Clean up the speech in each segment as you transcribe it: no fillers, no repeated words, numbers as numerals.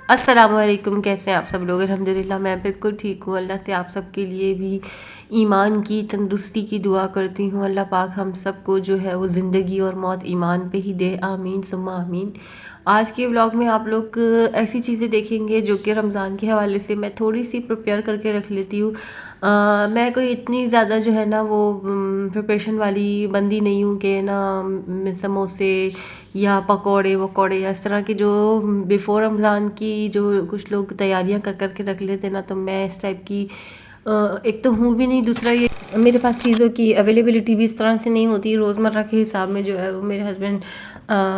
अस्सलामुअलैकुम, कैसे हैं आप सब लोग। अल्हम्दुलिल्लाह मैं बिल्कुल ठीक हूँ। अल्लाह से आप सबके लिए भी ईमान की तंदुरुस्ती की दुआ करती हूँ। अल्लाह पाक हम सबको जो है वो ज़िंदगी और मौत ईमान पे ही दे, आमीन सुम्मा आमीन। आज के व्लॉग में आप लोग ऐसी चीज़ें देखेंगे जो कि रमज़ान के हवाले से मैं थोड़ी सी प्रिपेयर करके रख लेती हूँ। मैं कोई इतनी ज़्यादा जो है ना वो प्रिपरेशन वाली बंदी नहीं हूँ कि ना समोसे या पकोड़े वकोड़े या इस तरह के जो बिफ़ोर रमज़ान की जो कुछ लोग तैयारियां कर कर के रख लेते ना, तो मैं इस टाइप की एक तो हूँ भी नहीं। दूसरा ये मेरे पास चीज़ों की अवेलेबिलिटी भी इस तरह से नहीं होती। रोज़मर्रा के हिसाब में जो है वो मेरे हस्बैंड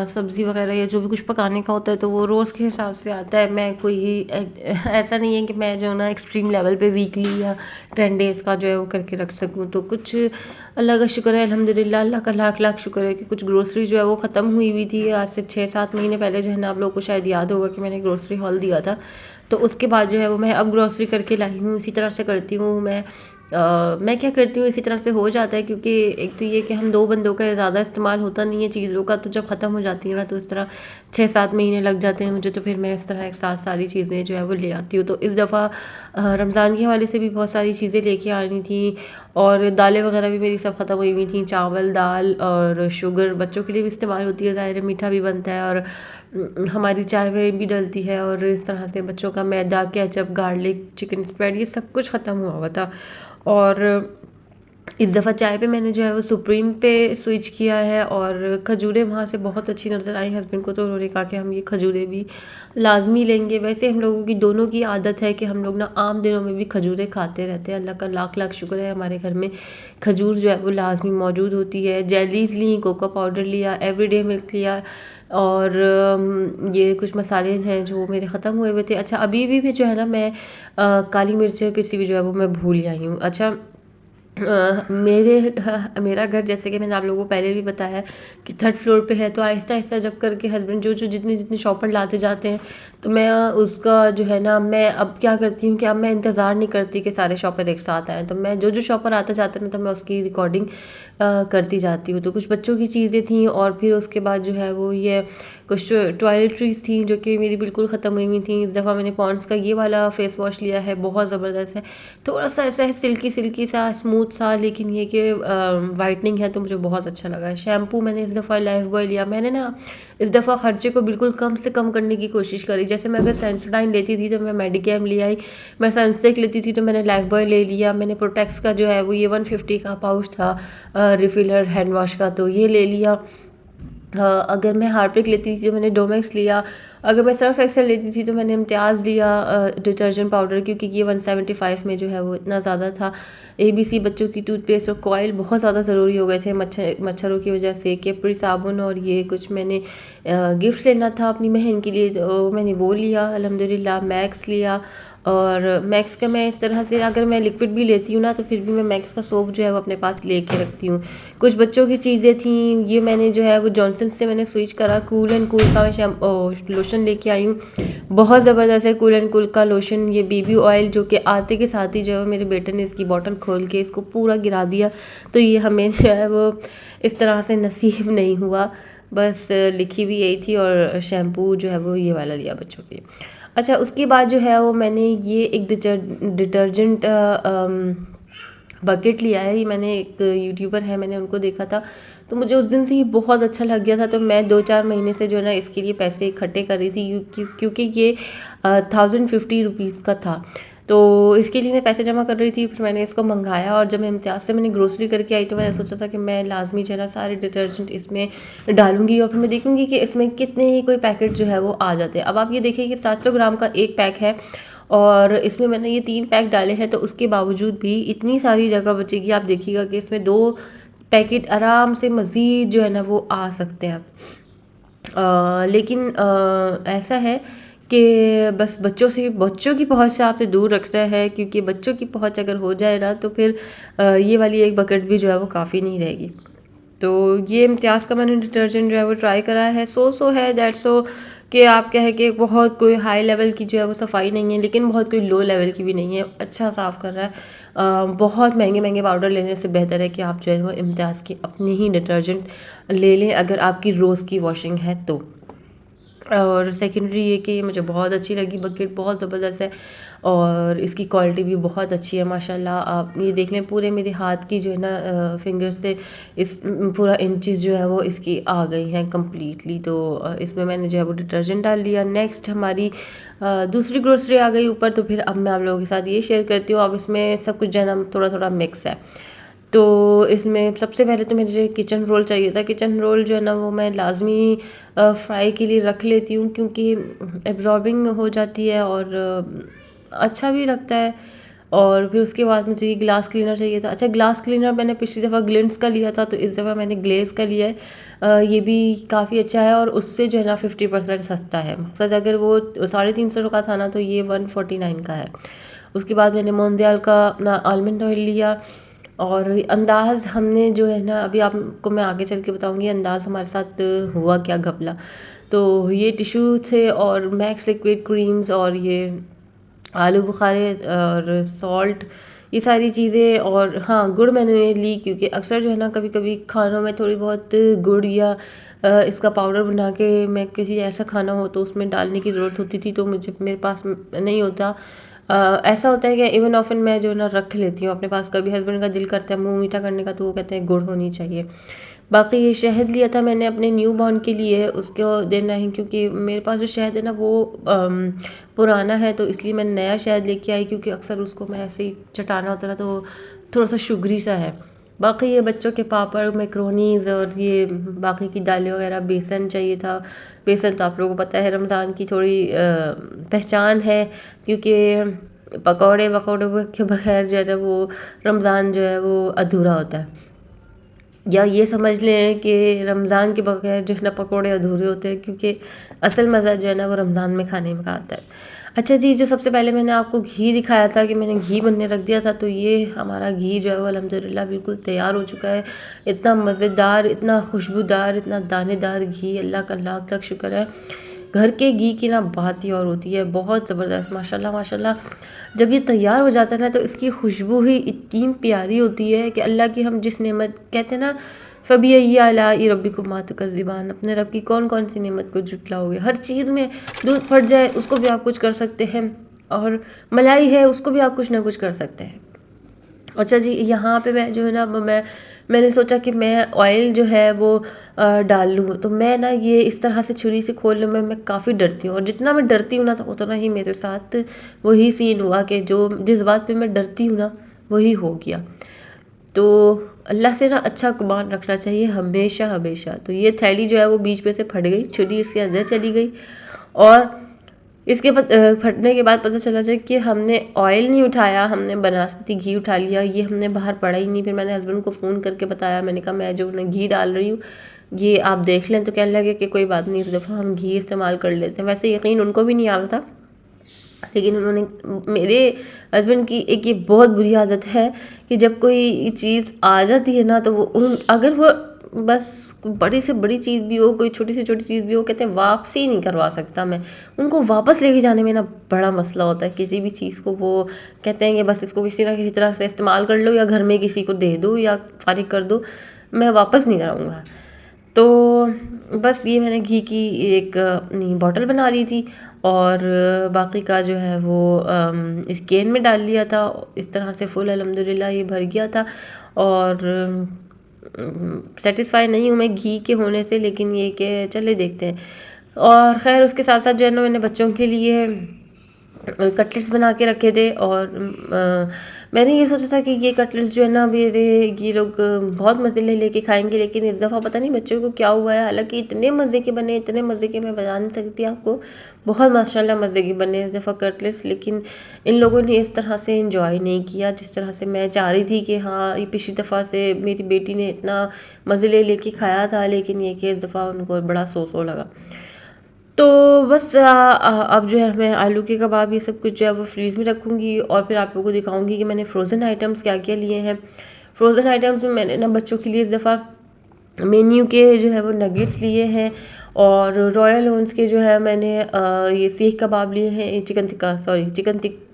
सब्ज़ी वगैरह या जो भी कुछ पकाने का होता है तो वो रोज़ के हिसाब से आता है। मैं कोई ऐसा नहीं है कि मैं जो ना एक्सट्रीम लेवल पे वीकली या 10 डेज़ का जो है वो करके रख सकूँ। तो कुछ अल्लाह का शुक्र है, अल्हम्दुलिल्लाह अल्लाह का लाख लाख शुक्र है कि कुछ ग्रोसरी जो है वो ख़त्म हुई हुई थी। आज से 6-7 महीने पहले जो है ना, आप लोगों को शायद याद होगा कि मैंने ग्रोसरी हॉल दिया था। तो उसके बाद जो है वो मैं अब ग्रोसरी करके लाई हूँ। इसी तरह से करती हूँ मैं क्या करती हूँ, इसी तरह से हो जाता है क्योंकि एक तो ये कि हम 2 बंदों का ज़्यादा इस्तेमाल होता नहीं है चीज़ों का, तो जब ख़त्म हो जाती है ना तो इस तरह 6-7 महीने लग जाते हैं मुझे। तो फिर मैं इस तरह एक साथ सारी चीज़ें जो है वो ले आती हूँ। तो इस दफ़ा रमज़ान के हवाले से भी बहुत सारी चीज़ें लेके आनी थी और दालें वगैरह भी मेरी सब ख़त्म हुई हुई थी। चावल दाल और शुगर बच्चों के लिए भी इस्तेमाल होती है, ज़ाहिर है मीठा भी बनता है और हमारी चाय में भी डलती है। और इस तरह से बच्चों का मैदा, केचप, गार्लिक, चिकन स्प्रेड, ये सब कुछ ख़त्म हुआ हुआ था। और इस दफ़ा चाय पे मैंने जो है वो सुप्रीम पे स्विच किया है और खजूरें वहाँ से बहुत अच्छी नज़र आई हस्बैंड को, तो उन्होंने कहा कि हम ये खजूरें भी लाजमी लेंगे। वैसे हम लोगों की दोनों की आदत है कि हम लोग ना आम दिनों में भी खजूरें खाते रहते हैं। अल्लाह का लाख लाख शुक्र है, हमारे घर में खजूर जो है वो लाजमी मौजूद होती है। जेलीज ली, कोको पाउडर लिया, एवरीडे मिल्क लिया और ये कुछ मसाले हैं जो मेरे ख़त्म हुए हुए थे। अच्छा अभी भी जो है ना मैं काली मिर्च पिसी हुई जो है वो मैं भूल आई हूँ। अच्छा मेरा घर जैसे कि मैंने आप लोगों को पहले भी बताया कि 3rd फ्लोर पे है, तो आहिस्ता आहिस्ता जब करके हस्बैंड जो जो जितनी जितनी शॉपर लाते जाते हैं तो मैं उसका जो है ना, मैं अब क्या करती हूँ कि अब मैं इंतज़ार नहीं करती कि सारे शॉपर एक साथ आएँ। तो मैं जो जो शॉपर आता जाता है ना तो मैं उसकी रिकॉर्डिंग करती जाती हूँ। तो कुछ बच्चों की चीज़ें थी और फिर उसके बाद जो है वो ये कुछ टॉयलेटरीज़ थी जो कि मेरी बिल्कुल ख़त्म हुई हुई थी। इस दफ़ा मैंने पॉन्ड्स का ये वाला फ़ेस वॉश लिया है, बहुत ज़बरदस्त है। थोड़ा सा ऐसा है सिल्की सिल्की सा, स्मूथ सा, लेकिन ये कि वाइटनिंग है तो मुझे बहुत अच्छा लगा है। शैम्पू मैंने इस दफ़ा लाइफ बॉय लिया। मैंने ना इस दफ़ा ख़र्चे को बिल्कुल कम से कम करने की कोशिश करी। जैसे मैं अगर सेंसोडाइन लेती थी तो मैं मेडिकेम ले आई, मैं सनसिल्क लेती थी तो मैंने लाइफ बॉय ले लिया, मैंने प्रोटेक्स का जो है वो ये 150 का पाउच था रिफिलर हैंड वॉश का, तो ये ले लिया। अगर मैं हार्पिक लेती थी तो मैंने डोमेक्स लिया। अगर मैं सर्फ एक्सेल लेती थी तो मैंने इम्तियाज़ लिया डिटर्जेंट पाउडर, क्योंकि ये 175 में जो है वो इतना ज़्यादा था। ABC बच्चों की टूथपेस्ट और कॉयल बहुत ज़्यादा ज़रूरी हो गए थे मच्छरों की वजह से। केपरी साबुन और ये कुछ मैंने गिफ्ट लेना था अपनी बहन के लिए, तो मैंने वो लिया अल्हम्दुलिल्लाह। मैक्स लिया और मैक्स का मैं इस तरह से अगर मैं लिक्विड भी लेती हूँ ना तो फिर भी मैं मैक्स का सोप जो है वो अपने पास लेके रखती हूँ। कुछ बच्चों की चीज़ें थी, ये मैंने जो है वो जॉनसन से मैंने स्विच करा। कूल एंड कूल का मैं लोशन लेके आई हूँ, बहुत ज़बरदस्त है कूल एंड कूल का लोशन। ये बेबी ऑयल जो कि आते के साथ ही जो है मेरे बेटे ने इसकी बॉटल खोल के इसको पूरा गिरा दिया, तो ये हमें जो है वो इस तरह से नसीब नहीं हुआ। बस लिखी हुई यही थी और शैम्पू जो है वो ये वाला लिया बच्चों के लिए। अच्छा उसके बाद जो है वो मैंने ये एक डिटर्जेंट बकेट लिया है। ये मैंने एक यूट्यूबर है, मैंने उनको देखा था तो मुझे उस दिन से ही बहुत अच्छा लग गया था। तो मैं 2-4 महीने से जो है ना इसके लिए पैसे इकट्ठे कर रही थी क्योंकि ये 1050 रुपीज़ का था। तो इसके लिए मैं पैसे जमा कर रही थी, फिर मैंने इसको मंगाया और जब मैं इम्तियाज़ से मैंने ग्रोसरी करके आई तो मैंने सोचा था कि मैं लाजमी जो है ना सारे डिटर्जेंट इसमें डालूंगी और फिर मैं देखूंगी कि इसमें कितने ही कोई पैकेट जो है वो आ जाते हैं। अब आप ये देखिए कि 700 ग्राम का एक पैक है और इसमें मैंने ये 3 पैक डाले हैं, तो उसके बावजूद भी इतनी सारी जगह बचेगी। आप देखिएगा कि इसमें 2 पैकेट आराम से मज़ीद जो है ना वो आ सकते हैं। लेकिन ऐसा है कि बस बच्चों की पहुंच से आपसे दूर रखना है, क्योंकि बच्चों की पहुंच अगर हो जाए ना तो फिर ये वाली एक बकेट भी जो है वो काफ़ी नहीं रहेगी। तो ये इम्तियाज़ का मैंने डिटर्जेंट जो है वो ट्राई करा है। सो है दैट सो कि आप कहें कि बहुत कोई हाई लेवल की जो है वो सफाई नहीं है, लेकिन बहुत कोई लो लेवल की भी नहीं है, अच्छा साफ़ कर रहा है। बहुत महंगे महंगे पाउडर लेने से बेहतर है कि आप जो है वो इम्तियाज़ की अपनी ही डिटर्जेंट ले लें अगर आपकी रोज़ की वॉशिंग है तो। और सेकेंडरी ये कि मुझे बहुत अच्छी लगी बकेट, बहुत ज़बरदस्त है और इसकी क्वालिटी भी बहुत अच्छी है माशाल्लाह। आप ये देख लें पूरे मेरे हाथ की जो है ना फिंगर से इस पूरा इंचेस जो है वो इसकी आ गई हैं कम्प्लीटली। तो इसमें मैंने जो है वो डिटर्जेंट डाल लिया। नेक्स्ट हमारी दूसरी ग्रोसरी आ गई ऊपर। तो फिर अब मैं आप लोगों के साथ ये शेयर करती हूँ। अब इसमें सब कुछ जो है ना थोड़ा थोड़ा मिक्स है। तो इसमें सबसे पहले तो मुझे किचन रोल चाहिए था। किचन रोल जो है ना वो मैं लाज़मी फ्राई के लिए रख लेती हूँ क्योंकि एब्जॉर्बिंग हो जाती है और अच्छा भी लगता है। और फिर उसके बाद मुझे ये ग्लास क्लीनर चाहिए था। अच्छा, ग्लास क्लीनर मैंने पिछली दफ़ा ग्लिंट्स का लिया था, तो इस दफ़ा मैंने ग्लेज़ का लिया है। ये भी काफ़ी अच्छा है और उससे जो है ना 50% सस्ता है। मकसद अगर वो 350 का था ना तो ये 149 का है। उसके बाद मैंने मोंदियाल का अपना आलमंड ऑयल लिया और अंदाज़ हमने जो है ना अभी आपको मैं आगे चल के बताऊँगी अंदाज़ हमारे साथ हुआ क्या घपला। तो ये टिश्यू थे और मैक्स लिक्विड क्रीम्स और ये आलू बुखारे और सॉल्ट, ये सारी चीज़ें। और हाँ, गुड़ मैंने ली क्योंकि अक्सर जो है ना कभी कभी खानों में थोड़ी बहुत गुड़ या इसका पाउडर बना के मैं किसी ऐसा खाना हो तो उसमें डालने की ज़रूरत होती थी, तो मुझे मेरे पास नहीं होता। ऐसा होता है कि इवन ऑफन मैं जो ना रख लेती हूँ अपने पास। कभी हस्बैंड का दिल करता है मुंह मीठा करने का तो वो कहते हैं गुड़ होनी चाहिए। बाकी ये शहद लिया था मैंने अपने न्यू बॉर्न के लिए, उसको देना है क्योंकि मेरे पास जो शहद है ना वो पुराना है, तो इसलिए मैं नया शहद लेके आई क्योंकि अक्सर उसको मैं ऐसे ही चटाना होता है तो थोड़ा सा शुगरी सा है। बाकी ये बच्चों के पापड़, मैक्रोनीज़ और ये बाकी की दालें वगैरह, बेसन चाहिए था। बेसन तो आप लोगों को पता है रमज़ान की थोड़ी पहचान है क्योंकि पकौड़े वकौड़े के बगैर जो है ना वो रमज़ान जो है वो अधूरा होता है। या ये समझ लें कि रमज़ान के बगैर जो है ना पकौड़े अधूरे होते हैं क्योंकि असल मज़ा जो है ना वो रमज़ान में खाने में आता है। अच्छा जी, जो सबसे पहले मैंने आपको घी दिखाया था कि मैंने घी बनने रख दिया था, तो ये हमारा घी जो है वो अल्हम्दुलिल्लाह बिल्कुल तैयार हो चुका है। इतना मज़ेदार, इतना खुशबूदार, इतना दानेदार घी, अल्लाह का लाख लाख शुक्र है। घर के घी की ना बात ही और होती है, बहुत ज़बरदस्त माशाल्लाह माशाल्लाह। जब ये तैयार हो जाता है ना तो इसकी खुशबू ही इतनी प्यारी होती है कि अल्लाह की हम जिस नेमत कहते हैं ना फ़बिअय्यि आलाइ रब्बिकुमा तुकज़्ज़िबान, अपने रब की कौन कौन सी नेमत को जुटलाओगे। हर चीज़ में दूध फट जाए उसको भी आप कुछ कर सकते हैं और मलाई है उसको भी आप कुछ ना कुछ कर सकते हैं। अच्छा जी, यहाँ पे मैं जो है ना मैंने सोचा कि मैं ऑयल जो है वो डाल लूँ। तो मैं ना ये इस तरह से छुरी से खोलने में मैं काफ़ी डरती हूँ और जितना मैं डरती हूँ ना तो उतना ही मेरे साथ वही सीन हुआ कि जो जिस बात पे मैं डरती हूँ ना वही हो गया। तो अल्लाह से ना अच्छा गुमान रखना चाहिए हमेशा हमेशा। तो ये थैली जो है वो बीच में से फट गई, छुरी इसके अंदर चली गई और इसके बाद फटने के बाद पता चला जाए कि हमने ऑयल नहीं उठाया, हमने बनास्पति घी उठा लिया। ये हमने बाहर पड़ा ही नहीं। फिर मैंने हस्बैंड को फ़ोन करके बताया, मैंने कहा मैं जो ना घी डाल रही हूँ ये आप देख लें। तो कहने लगे कि कोई बात नहीं, इस दफ़ा हम घी इस्तेमाल कर लेते हैं। वैसे यकीन उनको भी नहीं आ रहा था, लेकिन उन्होंने मेरे हस्बैंड की एक ये बहुत बुरी आदत है कि जब कोई चीज़ आ जाती है ना तो वो अगर वो बस बड़ी से बड़ी चीज़ भी हो, कोई छोटी से छोटी चीज़ भी हो, कहते हैं वापसी नहीं करवा सकता मैं। उनको वापस लेके जाने में ना बड़ा मसला होता है किसी भी चीज़ को। वो कहते हैं कि बस इसको किसी ना किसी तरह से इस्तेमाल कर लो या घर में किसी को दे दो या फारिग कर दो, मैं वापस नहीं कराऊँगा। तो बस ये मैंने घी की एक अपनी बॉटल बना ली थी और बाकी का जो है वो इस केन में डाल लिया था। इस तरह से फुल अल्हम्दुलिल्लाह ये भर गया था और सेटिस्फाई नहीं हूँ मैं घी के होने से, लेकिन ये कि चले देखते हैं। और ख़ैर उसके साथ साथ जो है ना मैंने बच्चों के लिए कटलेट्स बना के रखे थे और मैंने ये सोचा था कि ये कटलेट्स जो है ना मेरे ये लोग बहुत मज़े ले लेके खाएंगे, लेकिन इस दफ़ा पता नहीं बच्चों को क्या हुआ है। हालांकि इतने मज़े के बने, इतने मज़े के मैं बता नहीं सकती आपको, बहुत माशाल्लाह मज़े के बने इस दफ़ा कटलेट्स। लेकिन इन लोगों ने इस तरह से इंजॉय नहीं किया जिस तरह से मैं चाह रही थी कि हाँ ये पिछली दफ़ा से मेरी बेटी ने इतना मज़े ले लेके खाया था, लेकिन ये कि इस दफ़ा उनको बड़ा सो लगा। तो बस अब जो है मैं आलू के कबाब ये सब कुछ जो है वो फ्रीज़ में रखूँगी और फिर आप लोगों को दिखाऊँगी कि मैंने फ़्रोज़न आइटम्स क्या क्या लिए हैं। फ़्रोज़न आइटम्स में मैंने ना बच्चों के लिए इस दफ़ा मेन्यू के जो है वो नगेट्स लिए हैं और रॉयल ओन्स के जो है मैंने ये सीख कबाब लिए हैं, चिकन टिक्का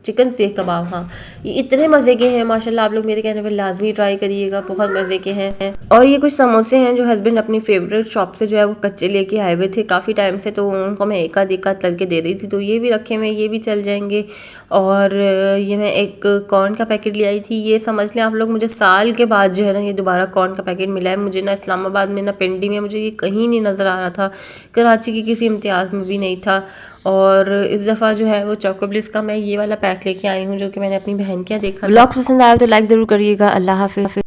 चिकन सीख कबाब, हाँ ये इतने मज़े के हैं माशाल्लाह, आप लोग मेरे कहने पर लाजमी ट्राई करिएगा, बहुत मज़े के हैं। और ये कुछ समोसे हैं जो हस्बैंड अपनी फेवरेट शॉप से जो है वो कच्चे लेके आए हुए थे काफ़ी टाइम से, तो उनको मैं एक आध तल के दे रही थी, तो ये भी रखे हुए, ये भी चल जाएंगे। और ये मैं एक कॉर्न का पैकेट ले आई थी, ये समझ लें आप लोग मुझे साल के बाद जो है ना ये दोबारा कॉर्न का पैकेट मिला है। मुझे ना इस्लामाबाद में ना पिंडी में मुझे ये कहीं नहीं नज़र आ रहा था, कराची की किसी इम्तियाज़ में भी नहीं था। और इस दफ़ा जो है वो चोको ब्लिस का मैं ये वाला पैक लेके आई हूँ जो कि मैंने अपनी बहन के यहाँ देखा। ब्लॉग पसंद आया तो लाइक ज़रूर करिएगा। अल्लाह हाफ़िज़।